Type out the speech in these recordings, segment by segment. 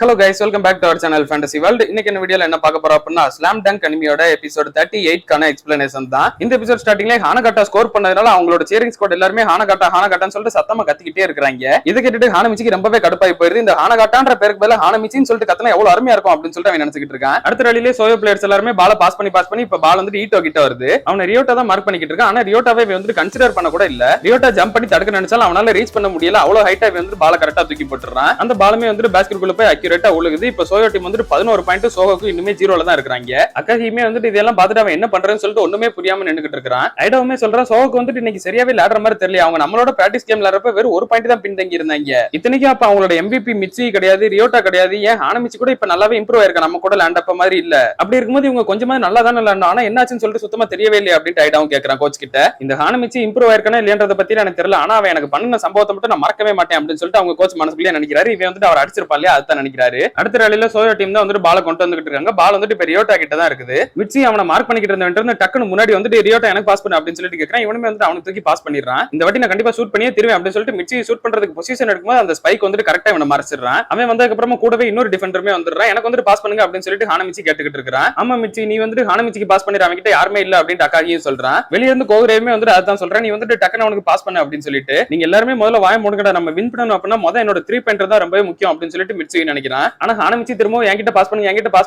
Hello guys, welcome back to our channel Fantasy World. இன்னைக்கு இந்த வீடியோல என்ன பார்க்க போறோம் அப்படின்னா ஸ்லாம் டங்க் அனிமியோட எபிசோட் 38 கான எக்ஸ்பிளனேஷன் தான். இந்த எபிசோட் ஸ்டார்டிங்ல ஹானகாட்டா ஸ்கோர் பண்ணதுனால அவங்களோட சேரிங் ஸ்குவாட் எல்லாரும் ஹானகாட்டான்னு சொல்லிட்டு சத்தமா கத்திக்கிட்டே இருக்காங்க. இத கேட்டுட்டு ஹானமிச்சிக்கு ரொம்பவே கடுப்பாய் போயிருது. இந்த ஹானகாட்டான்ற பேருக்கு பதிலா ஹானமிச்சின்னு சொல்லிட்டு கத்தனா எவ்வளவு அருமையா இருக்கும் அப்படின்னு சொல்லிட்டு அவன் நினைச்சிட்டு இருக்கான். அடுத்த ரலிலே சோயோ பிளேயர்ஸ் எல்லாரும் பால பாஸ் பண்ணி இப்ப பால் வந்து ஈட்டோ கிட்ட வருது. அவன ரியோட்டா தான் மார்க் பண்ணிக்கிட்டு இருக்கான். ஆனா ரியோட்டாவே வந்து கன்சிடர் பண்ண கூட இல்ல. ரியோட்டா ஜம்ப் பண்ணி தடுக்க நினைச்சாலும் அவனால ரீச் பண்ண முடியல. அவ்வளவு ஹைட்டா வந்து பால கரெக்டா தூக்கி போட்டுறான். அந்த பாலுமே வந்து பேஸ்கெட் குள்ள போய் அக்யூரேட்டா உழுகுது. இப்ப சோயோ டீம் வந்து 11 பாயிண்ட், சோகோக்கு இன்னுமே 0ல தான் இருக்காங்க. அக்காஹிமே வந்து இதெல்லாம் பார்த்துட்டு அவன் என்ன பண்றேன்னு சொல்லிட்டு ஒண்ணுமே புரியாம நின்னுகிட்டு இருக்கான். ஐடாவுமே சொல்றான் சோகோக்கு வந்து இன்னைக்கு சரியாவே விளையாடுற மாதிரி தெரியல. அவங்க நம்மளோட பிராக்டிஸ் கேம் விளையாடுறப்ப வெறும் ஒரு பாயிண்ட் தான் பின்தங்கி இருந்தாங்க. இத்தனைக்கும் அப்ப அவங்களோட MVP மிச்சி கிடையாது, ரியோட்டா கிடையாது, ஏன் ஹானமிச்சி கூட இப்ப நல்லாவே இம்ப்ரூவ் ஆயிருக்கா, நம்ம கூட லேண்ட் அப்ப மாதிரி இல்ல. அப்படி இருக்கும்போது இவங்க கொஞ்சமா நல்லா தான் விளையாடணும். ஆனா என்னாச்சுன்னு சொல்லிட்டு சுத்தமா தெரியவே இல்லையா அப்படின்னு ஐடாவும் கேட்கறான் கோச் கிட்ட. இந்த ஹானமிச்சி இம்ப்ரூவ் ஆயிருக்கானே இல்லையன்றத பத்தி எனக்கு தெரியல. ஆனா அவன் எனக்கு பண்ணுன சம்பவத்தை மட்டும் நான் மறக்கவே மாட்டேன் அப்படின்னு சொல்லிட்டு அவங்க கோச் மனசுக்குள்ளே நினைக்கிறாரு. இவன் வந்து அவர் அடிச்சிருப்பா இல்லையா அதுதான் நினைக்கிறாரு. அடுத்த ரலில சோயோ டீம் தான் வந்து பால கொண்டு வந்துட்டு இருக்காங்க. பால் வந்து இப்ப ரியோட்டா கிட்ட தான் இருக்குது. மிச்சி அவனை மார்க் பண்ணிக்கிட்டு இருந்தவன் டக்குனு முன்னாடி வந்து ரியோட்டா எனக்கு பாஸ் பண்ணு அப்படின்னு சொல்லிட்டு கேட்கறான். இவனுமே வந்து அவனுக்கு தூக்கி பாஸ் பண்ணிடுறான். இந்த வாட்டி நான் கண்டிப்பா ஷூட் பண்ணியே திருவேன் அப்படின்னு சொல்லிட்டு மிச்சி ஷூட் பண்றதுக்கு பொசிஷன் எடுக்கும்போது அந்த ஸ்பைக் வந்து கரெக்டா இவனை மறைச்சிடுறான். அவன் வந்ததுக்கு அப்புறமா கூடவே இன்னொரு டிஃபெண்டருமே வந்துடுறான். எனக்கு வந்து பாஸ் பண்ணுங்க அப்படின்னு சொல்லிட்டு ஹானமிச்சி கேட்டுக்கிட்டு இருக்கான். ஆமா மிச்சி நீ வந்து ஹானமிச்சிக்கு பாஸ் பண்ணிடுற, அவன் கிட்ட யாருமே இல்ல அப்படின்னு அக்காகியும் சொல்றான். வெளிய இருந்து கோகுரேயுமே வந்து அதான் சொல்றேன், நீ வந்து டக்குனு அவனுக்கு பாஸ் பண்ணு அப்படின்னு சொல்லிட்டு. நீங்க எல்லாருமே முதல்ல வாய மூடுங்கடா, நம்ம வின் பண்ணணும் அப்படின்னா முதல்ல என்னோட 3 பாயிண்டர் தான் ரொம்பவே முக்கியம் அப்படின்னு சொல்லிட்டு மிச்சி நினைக்கிறான். ஆனா ஹானமிச்சி திரும்ப என்கிட்ட பாஸ்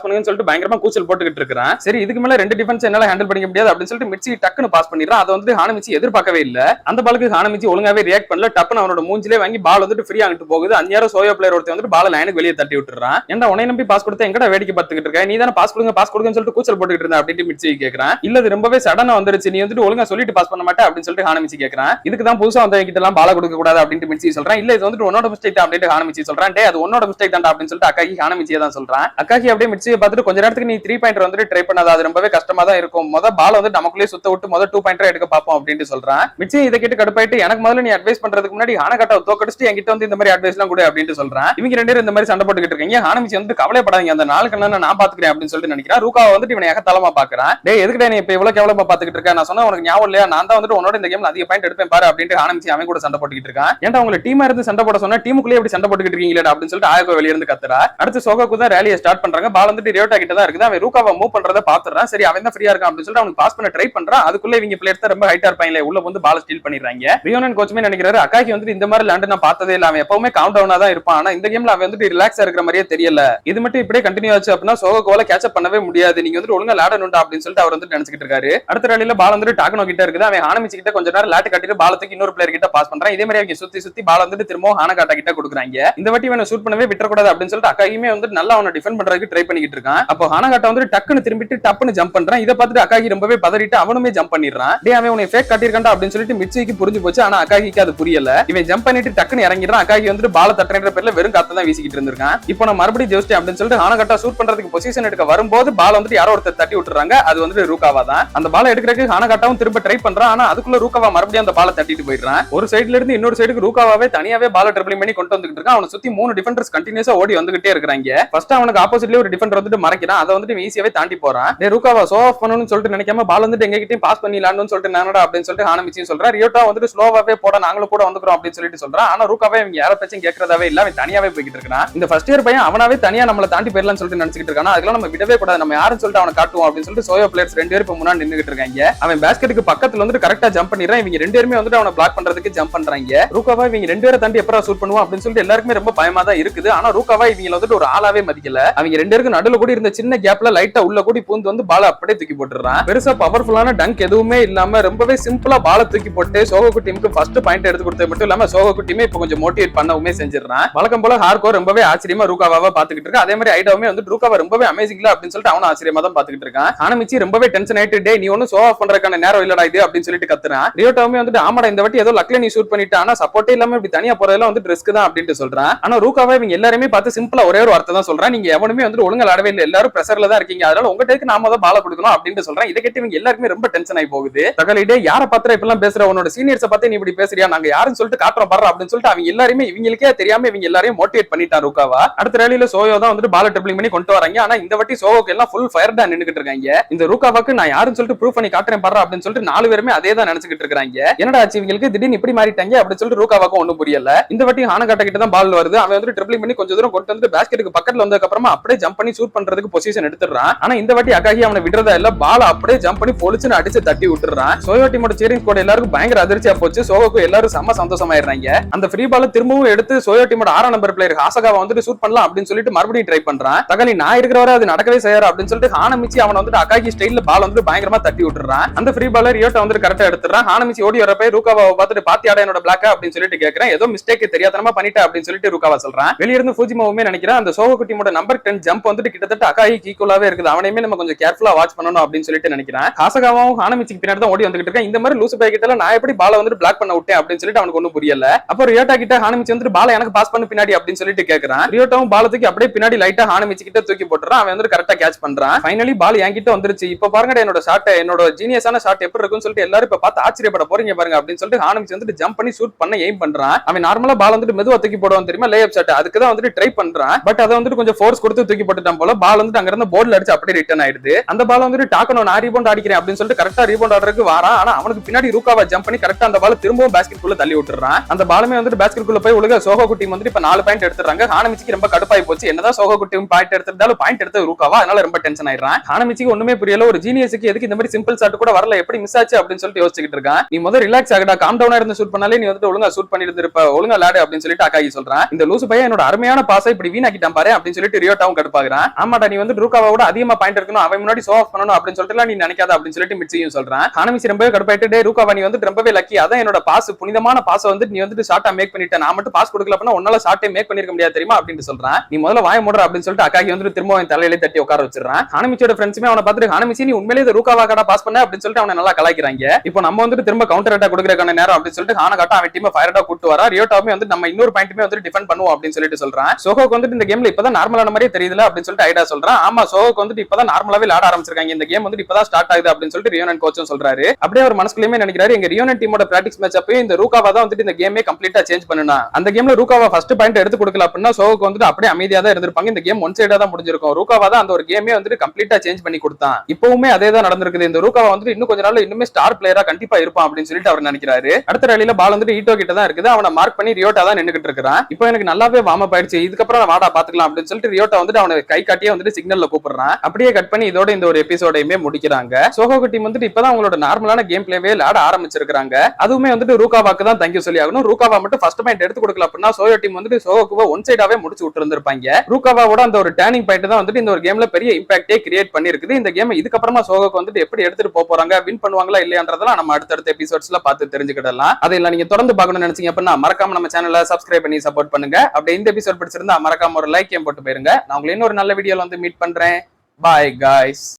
பண்ணுங்கன்னு சொல்லிட்டு பயங்கரமா கூச்சல் போட்டுக்கிட்டு இருக்கான். சரி இதுக்கு மேல ரெண்டு டிஃபென்ஸ் என்னால ஹேண்டில் பண்ணிக்க முடியாது அப்படின்னு சொல்லிட்டு மிச்சி டக்குனு பாஸ் பண்ணிடுறான். அதை வந்து ஹானமிச்சி எதிர்பார்க்கவே இல்ல. அந்த பாலுக்கு ஹானமிச்சி ஒழுங்காவே ரியாக்ட் பண்ணல. டப்புனு அவனோட மூஞ்சிலே வாங்கி பால் வந்து ஃப்ரீ ஆகிட்டு போகுது. அந்நேரம் சோயோ பிளேயர் ஒருத்தர் வந்து பால் லைனுக்கு வெளியே தட்டி விட்டுறான். ஏன்டா உன்னை நம்பி பாஸ் கொடுத்தா எங்கடா வேடிக்கை பார்த்துக்கிட்டு இருக்க, நீ தானே பாஸ் கொடுங்கன்னு சொல்லிட்டு கூச்சல் போட்டுக்கிட்டு இருந்தா அப்படின்னு மிச்சி கேட்கறான். இல்ல இது ரொம்பவே சடனா வந்துருச்சு, நீ வந்து ஒழுங்கா சொல்லிட்டு பாஸ் பண்ண மாட்டே அப்படின்னு சொல்லிட்டு ஹானமிச்சி கேட்கறான். இதுக்கு தான் புதுசா வந்தவங்க கிட்ட எல்லாம் பால கொடுக்க கூடாது அப்படின்னு மிச்சி சொல்றான். இல்ல இது வந்து உன்னோட மிஸ்டேக் தான் அப்படின்னு ஹானமிச்சி சொல்றான். டே அது உன்னோட மிஸ்டேக் தான் அப்படின்னு சொல்லிட்டு அக்காகி ஹானமிச்சியை தான் சொல்றான். அக்காகி அப்படியே மிச்சியை பார்த்துட்டு கொஞ்ச நேரத்துக்கு நீ 3 பாயிண்டர் வந்து ட்ரை பண்ணாத, அது ரொம்பவே கஷ்டமா தான் இருக்கும், பால் வந்து நமக்குள்ளே சுத்த விட்டு 2 பாயிண்டர் எடுக்க பாப்போம் அப்படின்னு சொல்றான். மிச்சி இதை கேட்டு கடுப்பாயிட்டு எனக்கு முதல்ல நீ அட்வைஸ் பண்றதுக்கு முன்னாடி ஹானகாட்டாவை தோக்கடிச்சிட்டு என்கிட்ட வந்து இந்த மாதிரி அட்வைஸ் எல்லாம் கூட அப்படின்னு சொல்றான். இவங்க ரெண்டு பேரும் இந்த மாதிரி சண்டை போட்டுக்கிட்டு இருக்காங்க. ஹானமிச்சி வந்து கவலைப்படாதீங்க, அந்த நாளுக்கு நான் பாத்துக்கிறேன் அப்படின்னு சொல்லிட்டு நினைக்கிறான். ரூகாவை வந்து இவனை ஏகத்தலமா பாக்குறான். டே எதுக்கு நீ இப்ப இவ்வளவு கேவலமா பாத்துக்கிட்டு இருக்க, நான் சொன்னா உனக்கு ஞாபகம் இல்லையா, நான் தான் வந்து உன்னோட இந்த கேம்ல அதிக பாயிண்ட் எடுப்பேன் பாரு அப்படின்னு ஹானமிச்சி அவன் கூட சண்டை போட்டுக்கிட்டு இருக்கான். ஏன்டா உங்களை டீமா இருந்து சண்டை போட சொன்னா டீமுக்குள்ளே எப்படி சண்டை போட்டுக்கிட்டு இருக்கீங்களா அப்படின்னு சொல்லிட்டு ஆயக்கோ வெளிய இருந்து கத்துறா. அடுத்து சோகோக்கு தான் ரேலியை ஸ்டார்ட் பண்றாங்க. பால் வந்து ரியோட்டா கிட்ட தான் இருக்குது. அவன் ரூகாவை மூவ் பண்றத பாத்துறான். சரி அவன் தான் ஃப்ரீயா இருக்கான் அப்படின்னு சொல்லிட்டு அவனுக்கு பாஸ் பண்ண ட்ரை பண்றான். அதுக்குள்ள இவங்க பிளேயர்ஸ் ரொம்ப ஹைட்டா இருப்பாங்க, உள்ள வந்து பால் ஸ்டீல் பண்ணிடுறாங்க. ரியோனன் கோச்சுமே நினைக்கிறாரு அக்காகி வந்து இந்த மாதிரி லேண்ட் நான் பார்த்ததே இல்ல, அவன் எப்பவுமே கவுண்ட் டவுனா தான் இருப்பான். ஆனா இந்த கேம்ல அவன் வந்து ரிலாக்ஸா இருக்கிற மாதிரியே தெரியல. இது மட்டும் இப்படியே கண்டினியூ ஆச்சு அப்படின்னா சோகோவால கேட்ச் அப் பண்ணவே முடியாது, நீங்க வந்து ஒழுங்கா லேடணும்டா அப்படின்னு சொல்லிட்டு அவர் வந்து நினைச்சிட்டு இருக்காரு. அடுத்த ரலில பால் வந்து டாக்னோ கிட்ட இருக்குது. அவன் ஹானமிச்சி கிட்ட கொஞ்ச நேரம் லேட் கட்டிட்டு பாலத்துக்கு இன்னொரு பிளேயர் கிட்ட பாஸ் பண்றான். இதே மாதிரி அவங்க சுத்தி பால் வந்து திரும்ப ஹானகாட்டா கிட்ட கொடுக்குறாங்க. இந்த வாட்டி இவனை ஷூட் பண்ணவே விட்டுறக்கூடாது அப்படின்னு சொல்லிட்டு அக்காகியுமே வந்து நல்லா அவனை டிஃபெண்ட் பண்றதுக்கு ட்ரை பண்ணிக்கிட்டு இருக்கான். அப்போ ஹானகாட்டா வந்து டக்குன்னு திரும்பிட்டு டப்புன்னு ஜம்ப் பண்றான். இதை பார்த்துட்டு அக்காகி ரொம்பவே பதறிட்டு அவனுமே ஜம்ப் பண்ணிடுறான். டே அவன் உன்னை ஃபேக் காட்டியிருக்கான்டா அப்படின்னு சொல்லிட்டு மிச்சிக்கு புரிஞ்சு போச்சு. ஆனா அக்காகிக்கு அது புரியல. இவன் ஜம்ப் பண்ணிட்டு டக்குன்னு இறங்கிடுறான். அக்காகி வந்து பால தட்டுற பேர்ல வெறும் காத்து தான் வீசிக்கிட்டு இருந்திருக்கான். இப்போ நான் மறுபடியும் ஜெயிச்சிட்டேன் அப்படின்னு சொல்லிட்டு ஹானகாட்டா ஷூட் பண்றதுக்கு பொசிஷன் எடுக்க வரும்போது பால் வந்து யாரோ ஒருத்தர் தட்டி விட்டுறாங்க. அது வந்து ரூகாவா தான். அந்த பாலை எடுக்கிறதுக்கு ஹானகாட்டாவும் திரும்ப ட்ரை பண்றான். ஆனா அதுக்குள்ள ரூகாவா மறுபடியும் அந்த பாலை தட்டிட்டு போயிடுறான். ஒரு சைடுல இருந்து இன்னொரு சைடுக்கு ரூகாவாவே தனியாவே பால ட்ரிபிளிங் பண்ணி கொண்டு வந்துட்டு இருக்கான். அவனை சுத்தி 3 டிஃபெண்டர்ஸ் கண்டினியூஸா ஓடி வந்துகிட்டே இருக்காங்க. ஃபர்ஸ்ட் அவனுக்கு ஆப்போசிட்ல ஒரு டிஃபெண்டர் வந்துட்டு மறைக்கிறான். அதை வந்துட்டு ஈஸியாவே தாண்டி போறான். ரூகாவா ஷோ ஆஃப் பண்ணணும்னு சொல்லிட்டு நினைக்காம பால் வந்துட்டு எங்க கிட்டயும் பாஸ் பண்ணிடலாம்னு சொல்லிட்டு நானடா அப்படின்னு சொல்லிட்டு ஹானமிச்சி சொல்றான். ரியோட்டா வந்துட்டு ஸ்லோவாவே போட நாங்களும் கூட வந்துக்கிறோம் அப்படின்னு சொல்லிட்டு சொல்றான். ஆனா ரூகாவே இவங்க யார பேச்சும் கேட்கறதாவே இல்ல, அவன் தனியாவே போய்கிட்டு இருக்கான். இந்த ஃபர்ஸ்ட் இயர் பையன் அவனாவே தனியா நம்மள தாண்டி போயிடலாம்னு சொல்லிட்டு நினைச்சிட்டு இருக்கான். அதெல்லாம் நம்ம விடவே கூடாது, நம்ம யாருன்னு சொல்லிட்டு அவனை காட்டுவோம் அப்படின்னு சொல்லிட்டு சோயோ பிளேயர்ஸ் 2 பேரும் இப்ப முன்னாடி நின்னுகிட்டு இருக்காங்க. அவன் பேஸ்கெட்டுக்கு பக்கத்துல வந்துட்டு கரெக்டா ஜம்ப் பண்ணிடுறான். இவங்க 2 பேருமே வந்துட்டு அவனை பிளாக் பண்றதுக்கு ஜம்ப் பண்றாங்க. ரூகாவா இவங்க 2 பேரை தாண்டி எப்பரா ஷூட் பண்ணுவோம் அப்படின்னு சொல்லிட்டு எல்லாருக்குமே ரொம்ப பயமா தான் இருக்குது. ஆனா ரூகாவா இவங்க வந்துட்டு ஒரு ஆளாவே மதிக்கல. அவங்க 2 பேருக்கு நடுவுல கூட இருந்த சின்ன கேப்ல லைட்டா உள்ள கூடி பூந்து வந்து பால அப்படியே தூக்கி போட்டுறான். பெருசா பவர்ஃபுல்லான டங்க் எதுவுமே இல்லாம ரொம்பவே சிம்பிளா பால தூக்கி போட்டு சோகோக்கு டீமுக்கு ஃபர்ஸ்ட் பாயிண்ட் எடுத்து கொடுத்தது மட்டும் இல்லாம சோகோக்கு டீமே இப்ப கொஞ்சம் மோட்டிவேட் பண்ணவுமே செஞ்சிடறான். வழக்கம் போல ஹார்கோ ரொம்பவே ஆச்சரியமா ரூகாவாவை பாத்துக்கிட்டு இருக்கு. அதே மாதிரி ஐடாவுமே வந்து ரூகாவா ரொம்பவே அமேசிங்ல அப்படின்னு சொல்லிட்டு அவனும் ஆச்சரியமா தான் பாத்துக்கிட்டு இருக்கான். ஹானமிச்சி ரொம்பவே டென்ஷன் ஆயிட்டு டே நீ ஒன்னும் ஷோ ஆஃப் பண்றதுக்கான நேரம் இல்லடா இது அப்படின்னு சொல்லிட்டு கத்துறான். ரியோட்டாவுமே வந்துட்டு ஆமாடா இந்த வாட்டி ஏதோ லக்ல நீ ஷூட் பண்ணிட்டு, ஆனா சப்போர்ட்டே இல்லாம இப்படி தனியா போறதெல்லாம் வந்து ரிஸ்க் தான் அப்படின்னு சொல்றான். ஆனா ரூகாவா இவங்க எல்லாருமே பார்த்து சிம்பிளா ஒரே ஒரு வார்த்தை தான் சொல்றான், நீங்க எவனுமே வந்து ஒழுங்கா ஆடவே இல்லை, எல்லாரும் பிரஷர்ல தான் இருக்கீங்க, அதனால உங்க டேக்கு நாம தான் பால கொடுக்கணும் அப்படின்னு சொல்றான். இதை கேட்டு இவங்க எல்லாருமே ரொம்ப டென்ஷன் ஆகி போகுது. தகலிடே யார பாத்திர இப்பெல்லாம் பேசுற, உன்னோட சீனியர்ஸை பார்த்து நீ இப்படி பேசுறியா, நாங்க யாருன்னு சொல்லிட்டு காட்டுறோம் பாரு அப்படின்னு சொல்லிட்டு அவங்க எல்லாருமே இவங்களுக்கே தெரியாம இவங்க எல்லாரையும் மோட்டிவேட் பண்ணிட்டான் ரூகாவா. அடுத்த ரேலியில சோயோ தான் வந்துட்டு பால ட்ரிபிளிங் பண்ணி கொண்டு வராங்க. ஆனா இந்த வாட்டி சோயோக்கு எல்லாம் ஃபுல் ஃபயர் தான் நின்னுகிட்டு இருக்காங்க. இந்த ரூகாவாக்கு நான் யாருன்னு சொல்லிட்டு ப்ரூவ் பண்ணி காட்டுறேன் பாரு அப்படின்னு சொல்லிட்டு 4 பேருமே அதே தான் நினைச்சுக்கிட்டு இருக்காங்க. என்னடா ஆச்சு இவங்களுக்கு திடீர்னு இப்படி மாறிட்டாங்க அப்படின்னு சொல்லிட்டு ரூகாவாக்கும் ஒண்ணும் புரியல. இந்த வாட்டி ஹானகாட்டா கிட்ட தான் பால் வருது. அவன் வந்து ட்ரிபிளிங் பண்ணி கொஞ்சம் தூரம் போட்டு வந்து பேஸ்கெட்டுக்கு பக்கத்துல வந்ததுக்கு அப்புறமா அப்படியே ஜம்ப் பண்ணி ஷூட் பண்றதுக்கு பொசிஷன் எடுத்துறான். ஆனா இந்த வாட்டி அகாகி அவனை விடுறதா இல்ல, பால் அப்படியே ஜம்ப் பண்ணி பொலிச்சுன்னு அடிச்சு தட்டி விட்டுறான். சோயோ டீமோட சீரிங் ஸ்குவாட் எல்லாருக்கும் பயங்கர அதிர்ச்சியா போச்சு. சோகோக்கு எல்லாரும் செம்ம சந்தோஷமாயிடுறாங்க. அந்த ஃப்ரீ பால திரும்பவும் எடுத்து சோயோ டீமோட 6ஆம் நம்பர் பிளேயர் ஹாசகாவை வந்துட்டு ஷூட் பண்ணலாம் அப்படின்னு சொல்லிட்டு மறுபடியும் ட்ரை பண்றான். தகாலி நான் இருக்கிற வரை அது நடக்கவே செய்யற அப்படின்னு சொல்லிட்டு ஹானமிச்சி அவன் வந்துட்டு அகாகி ஸ்டைல்ல பால் வந்து பயங்கரமா தட்டி விட்டுறான். அந்த ஃப்ரீ பால ரியோட்டா வந்து கரெக்டா எடுத்துறான். ஹானமிச்சி ஓடி வரப்ப ரூகாவாவை பார்த்துட்டு பாத்தியாடா என்னோட பிளாக் அப்படின்னு சொல்லிட்டு கேக்குறேன். ஏதோ மிஸ்டேக் தெரியாதனமா பண்ணிட்டா அப்படின்னு சொல்லிட்டு ரூகாவா சொல்றான். வெளிய இருந்து ஃபூஜிமாவுமே நினைக்கிறேன் அந்த சோகோ டீமோட நம்பர் 10 ஜம்ப் வந்துட்டு கிட்டத்தட்ட அகாகிக்கு ஈக்குவலாவே இருக்குது. அவனையுமே நம்ம கொஞ்சம் கேர்ஃபுல்லா வாட்ச் பண்ணணும் அப்படின்னு சொல்லிட்டு நினைக்கிறேன். ஹாசகாவும் ஹானமிச்சிக்கு பின்னாடி தான் ஓடி வந்துட்டு இருக்கேன். இந்த மாதிரி லூசு பை கிட்ட நான் எப்படி பால வந்து பிளாக் பண்ண விட்டேன் அப்படின்னு சொல்லிட்டு அவனுக்கு ஒன்னும் புரியல. அப்போ ரியோட்டா கிட்ட ஹானமிச்சி வந்து பால எனக்கு பாஸ் பண்ணு பின்னாடி அப்படின்னு சொல்லிட்டு கேக்குறான். ரியோட்டாவும் பால தூக்கி அப்படியே பின்னாடி லைட்டா ஹானமிச்சி கிட்ட தூக்கி போட்டுறான். அவன் வந்து கரெக்டா கேட்ச் பண்றான். ஃபைனலி பால் என்கிட்ட வந்துருச்சு. இப்ப பாருங்க என்னோட ஷாட், என்னோட ஜீனியஸான ஷாட் எப்படி இருக்குன்னு சொல்லிட்டு எல்லாரும் இப்ப பார்த்து ஆச்சரியப்பட போறீங்க பாருங்க அப்படின்னு சொல்லிட்டு ஹானமிச்சி வந்து ஜம்ப் பண்ணி ஷூட் பண்ண எய்ம் பண்றான். அவன் நார்மலா பால் வந்து மெதுவா தூக்கி போடுவான் தெரியுமா, லே அப் ஷாட். அதுக்கு தான் வந்து ட்ரை பண்றான். பட் அதை வந்து கொஞ்சம் ஃபோர்ஸ் கொடுத்து தூக்கி போட்டுட்டான் போல. பால் வந்து அங்க இருந்து போர்ட்ல அடிச்சு அப்படியே ரிட்டர்ன் ஆயிடுது. அந்த பால் வந்து டாக்கணும் நான் ரீபவுண்ட் அடிக்கிறேன் அப்படின்னு சொல்லிட்டு கரெக்டா ரீபவுண்ட் ஆடுறதுக்கு வரான். ஆனா அவனுக்கு பின்னாடி ரூகாவா ஜம்ப் பண்ணி கரெக்டா அந்த பால் திரும்பவும் பேஸ்கெட் குள்ள தள்ளி விட்டுறான். அந்த பாலுமே வந்து பேஸ்கெட் குள்ள போய் உலக சோகோ டீம் வந்து இப்ப 4 பாயிண்ட் எடுத்துறாங்க. ஹானமிச்சிக்கு ரொம்ப கடுப்பாய் போச்சு. என்னதான் சோகோ டீம் பாயிண்ட் எடுத்திருந்தாலும் பாயிண்ட் எடுத்து ரூகாவா, அதனால ரொம்ப டென்ஷன் ஆயிடுறான். ஹானமிச்சிக்கு ஒண்ணுமே புரியல. ஒரு ஜீனியஸுக்கு எதுக்கு இந்த மாதிரி சிம்பிள் ஷாட் கூட வரல, எப்படி மிஸ் ஆச்சு அப்படின்னு சொல்லிட்டு யோசிச்சுட்டு இருக்கான். நீ முதல்ல ரிலாக்ஸ் ஆகடா, காம் டவுனா இருந்து ஷூட் பண்ணாலே நீ வந்து ஒழுங்கா ஷூட் பண்ணி இருந்திருப்ப, ஒழுங்கா விளையாடு அப்படின்னு சொல்லிட்டு அகாகி சொல்றான். இந்த லூசு பையன் என்னோட அருமையான பாஸை இப்படி வீணாக்கிட்டான் பாரு அப்படின்னு சொல்லிட்டு ரியோட்டாவும் கடுப்பாகிறான். ஆமாடா நீ வந்து ரூகாவோட அதிகமா பாயிண்ட் இருக்கணும், அவன் முன்னாடி ஷோ ஆஃப் பண்ணணும் அப்படின்னு சொல்லிட்டு நீ நினைக்காத அப்படின்னு சொல்லிட்டு மிட்சியும் சொல்றான். ஹானமிச்சி ரொம்பவே கடுப்பாயிட்டு, டே ரூகாவா நீ வந்து ரொம்பவே லக்கி, அதான் என்னோட பாஸ் புனிதமான பாஸ் வந்து நீ வந்து ஷார்ட்டா மேக் பண்ணிட்ட, நான் மட்டும் பாஸ் கொடுக்கல அப்படின்னா உன்னால ஷார்ட்டே மேக் பண்ணிருக்க முடியாது தெரியுமா அப்படின்னு சொல்றான். நீ முதல்ல வாய மூடுற அப்படின்னு சொல்லிட்டு அகாகி வந்து திரும்ப அவன் தலையில தட்டி உட்கார வச்சிடறான். ஹானமிச்சியோட ஃப்ரெண்ட்ஸுமே அவனை பார்த்துட்டு ஹானமிச்சி நீ உண்மையிலேயே ரூகாவா கடா பாஸ் பண்ண அப்படின்னு சொல்லிட்டு அவனை நல்லா கலாய்க்கிறாங்க. இப்போ நம்ம வந்து திரும்ப கவுண்டர் அட்டாக் கொடுக்கறதுக்கான நேரம் அப்படின்னு சொல்லிட்டு ஹானகாட்டா அவன் டீம் ஃபயர் அட்டாக் கூட்டு வரா. ரியோட்டாவுமே வந்து நம்ம இன்னொரு பாயிண்ட்டுமே வந்து டிஃபெண்ட் பண்ணுவோம் அப்படின்னு சொல்லிட்டு சொல்றான். சோகோக்கு வந்து இந்த கேம்ல இப்பதான் நார்மலான மாதிரியே தெரியுதுல அப்படின்னு சொல்லிட்டு ஐடா சொல்றான். ஆமா சோகோக்கு வந்து இப்பதான் நார்மலாவே விளையாட ஆரம்பிச்சிருக்காங்க, இந்த கேம் வந்து இப்பதான் ஸ்டார்ட் ஆகுது அப்படின்னு சொல்லிட்டு ரியோனன் கோச்சும் சொல்றாரு. அப்படியே அவர் மனசுக்குள்ளேயே நினைக்கிறாரு எங்க ரியோனன் டீமோட பிராக்டிஸ் மேட்ச் அப்பயும் இந்த ரூகாவா தான் வந்து இந்த கேமே கம்ப்ளீட்டா சேஞ்ச் பண்ணனா, அந்த கேம்ல ரூகாவா ஃபர்ஸ்ட் பாயிண்ட் எடுத்து கொடுக்கல அப்படின்னா சோகோக்கு வந்து அப்படியே அமைதியா தான் இருந்திருப்பாங்க. இந்த கேம் ஒன் சைடா தான் முடிஞ்சிருக்கும். ரூகாவா தான் அந்த ஒரு கேமே வந்து கம்ப்ளீட்டா சேஞ்ச் பண்ணி கொடுத்தான். இப்பவுமே அதே தான் நடந்திருக்குது. இந்த ரூகாவா வந்து இன்னும் கொஞ்ச நாள்ல இன்னுமே ஸ்டார் பிளேயரா கண்டிப்பா இருப்பான் அப்படின்னு சொல்லிட்டு அவர் நினைக்கிறாரு. அடுத்த ரேலியில பால் வந்து ஈட்டோ கிட்ட தான் இருக்குது. அவனை மார்க் பண்ணி ரியோட்டா தான் நின்னுகிட்டு இருக்கான். இப்போ எனக்கு நல்லாவே வார்ம் அப் ஆயிடுச்சு, இதுக்கப்புறம் வாடா பாத்துக்கலாம் அப்படின்னு சொல்லிட்டு ரியோட்டா வந்து அவனை கை காட்டியே வந்து சிக்னல்ல கூப்பிடுறான். அப்படியே கட் பண்ணி இதோட இந்த ஒரு எபிசோடையுமே முடிக்கிறாங்க. சோகோ டீம் வந்து இப்பதான் அவங்களோட நார்மலான கேம் பிளேவே விளையாட ஆரம்பிச்சிருக்காங்க. அதுவுமே வந்து ரூகாவாக்கு தான் தேங்க்யூ சொல்லி ஆகணும். ரூகாவா மட்டும் ஃபர்ஸ்ட் பாயிண்ட் எடுத்து கொடுக்கல அப்படின்னா சோயோ டீம் வந்து சோகோவை ஒன் சைடாவே முடிச்சு விட்டு இருந்திருப்பாங்க. ரூகாவாவோட அந்த ஒரு டர்னிங் பாயிண்ட் தான் வந்து இந்த ஒரு கேம்ல பெரிய இம்பாக்டே கிரியேட் பண்ணிருக்குது. இந்த கேம் இதுக்கப்புறமா சோகோக்கு வந்து எப்படி எடுத்துட்டு போறாங்க, வின் பண்ணுவாங்களா இல்லையான்றதெல்லாம் நம்ம அடுத்தடுத்த எபிசோட்ஸ்ல பார்த்து தெரிஞ்சுக்கிடலாம். அதெல்லாம் நீங்க தொடர்ந்து பார்க்கணும்னு நினைச்சீங்க அப்படின்னா மறக்காம நம்ம சேனலை சப்ஸ்கிரைப் பண்ணி சப்போர்ட் பண்ணுங்க. அப்படியே இந்த எபிசோட் பிடிச்சிருந்தா மறக்காம ஒரு லைக் போட்டு போயிருங்க. நான் உங்களை இன்னொரு நல்ல வீடியோல வந்து மீட் பண்றேன். Bye guys.